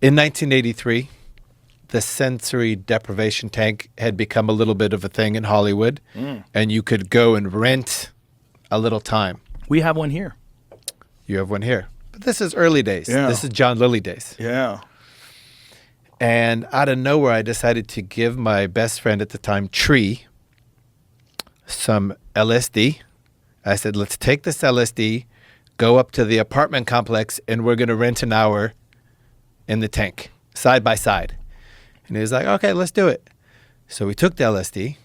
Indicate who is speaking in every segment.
Speaker 1: In 1983, the sensory deprivation tank had become a little bit of a thing in Hollywood, and you could go and rent a little time.
Speaker 2: We have one here.
Speaker 1: You have one here. But this is early days.
Speaker 2: Yeah.
Speaker 1: This is John Lilly days.
Speaker 2: Yeah.
Speaker 1: And out of nowhere, I decided to give my best friend at the time, Tree, some LSD. I said, let's take this LSD, go up to the apartment complex, and we're going to rent an hour in the tank, side by side. And he was like, okay, let's do it. So we took the LSD.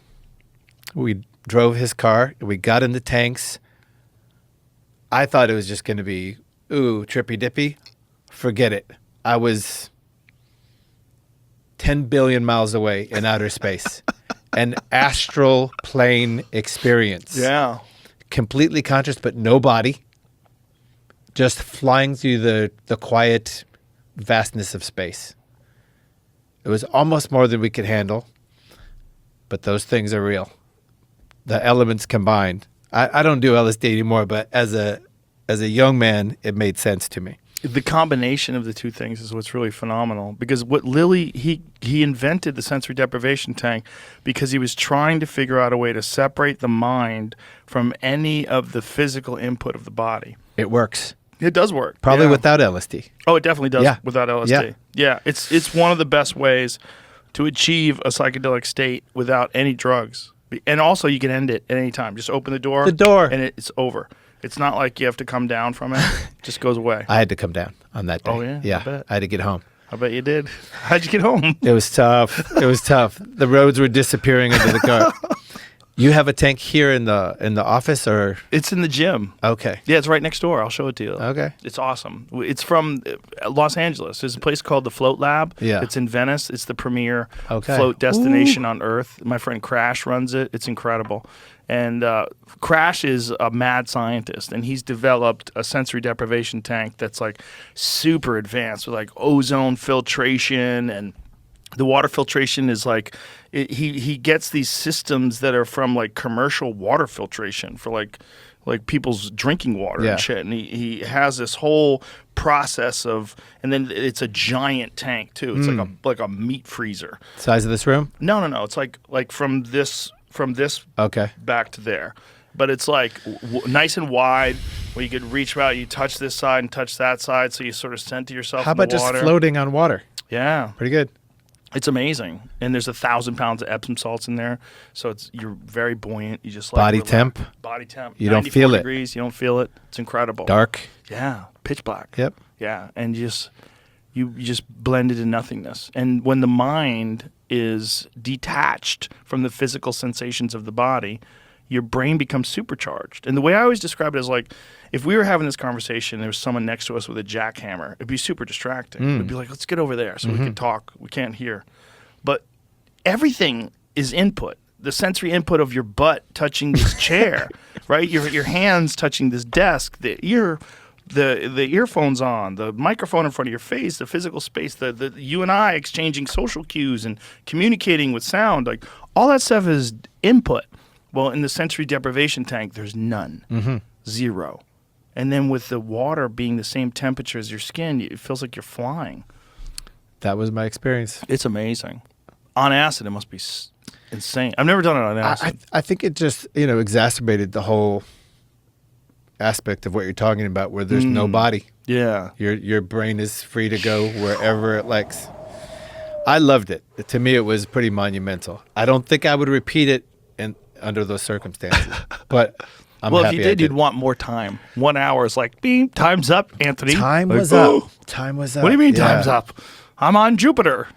Speaker 1: We drove his car. We got in the tanks. I thought it was just going to be, ooh, trippy dippy. Forget it. I was 10 billion miles away in outer space. An astral plane experience.
Speaker 2: Yeah.
Speaker 1: Completely conscious, but no body. Just flying through the quiet vastness of space. It was almost more than we could handle, but those things are real. The elements combined. I don't do LSD anymore, but as a young man, it made sense to me.
Speaker 2: The combination of the two things is what's really phenomenal, because what Lilly, he invented the sensory deprivation tank because he was trying to figure out a way to separate the mind from any of the physical input of the body.
Speaker 1: It works.
Speaker 2: It does work.
Speaker 1: Probably
Speaker 2: yeah.
Speaker 1: without LSD.
Speaker 2: Oh, it definitely does
Speaker 1: Yeah.
Speaker 2: without LSD. Yeah, it's one of the best ways to achieve a psychedelic state without any drugs. And also, you can end it at any time. Just open the door. And it's over. It's not like you have to come down from it. It just goes away.
Speaker 1: I had to come down on that day.
Speaker 2: Oh, yeah?
Speaker 1: Yeah.
Speaker 2: I bet.
Speaker 1: I had to get home.
Speaker 2: I bet you did. How'd you get home?
Speaker 1: It was tough. It was tough. The roads were disappearing under the car. You have a tank here in the office, or?
Speaker 2: It's in the gym.
Speaker 1: Okay.
Speaker 2: Yeah, it's right next door. I'll show it to you.
Speaker 1: Okay.
Speaker 2: It's awesome. It's from Los Angeles. There's a place called the Float Lab.
Speaker 1: Yeah.
Speaker 2: It's in Venice. It's the premier
Speaker 1: Okay.
Speaker 2: float destination on Earth. My friend Crash runs it. It's incredible. And Crash is a mad scientist, and he's developed a sensory deprivation tank that's like super advanced with like ozone filtration, and the water filtration is like he gets these systems that are from like commercial water filtration for like people's drinking water and shit, and he has this whole process of, and then it's a giant tank too. It's like a meat freezer.
Speaker 1: Size of this room?
Speaker 2: No. It's like from this
Speaker 1: Okay.
Speaker 2: back to there. But it's like nice and wide, where you could reach out, you touch this side and touch that side, so you sort of center yourself
Speaker 1: How
Speaker 2: in the
Speaker 1: about
Speaker 2: water.
Speaker 1: just floating on water?
Speaker 2: Yeah.
Speaker 1: Pretty good.
Speaker 2: It's amazing. And there's 1,000 pounds of Epsom salts in there, so you're very buoyant. You just like
Speaker 1: Body temp?
Speaker 2: Body temp.
Speaker 1: You don't feel it.
Speaker 2: 94 degrees, you don't feel it. It's incredible.
Speaker 1: Dark?
Speaker 2: Yeah. Pitch black.
Speaker 1: Yep.
Speaker 2: Yeah. And you just blend it in nothingness. And when the mind is detached from the physical sensations of the body, your brain becomes supercharged. And the way I always describe it is like, if we were having this conversation and there was someone next to us with a jackhammer, it'd be super distracting. It'd be like, let's get over there so we can talk. We can't hear. But everything is input. The sensory input of your butt touching this chair, right? Your hands touching this desk, the earphones on, the microphone in front of your face, the physical space, the you and I exchanging social cues and communicating with sound, like all that stuff is input. Well, in the sensory deprivation tank, there's none, zero. And then with the water being the same temperature as your skin, it feels like you're flying.
Speaker 1: That was my experience.
Speaker 2: It's amazing. On acid, it must be insane. I've never done it on acid.
Speaker 1: I think it just, exacerbated the whole aspect of what you're talking about, where there's no body.
Speaker 2: Yeah.
Speaker 1: Your brain is free to go wherever it likes. I loved it. To me, it was pretty monumental. I don't think I would repeat it under those circumstances, but I'm
Speaker 2: well,
Speaker 1: happy
Speaker 2: if you did, you'd want more time. 1 hour is like, beep, time's up, Anthony.
Speaker 1: Time
Speaker 2: Like,
Speaker 1: was
Speaker 2: "Oh,
Speaker 1: up. Time was up.
Speaker 2: What do you mean
Speaker 1: Yeah.
Speaker 2: time's up? I'm on Jupiter.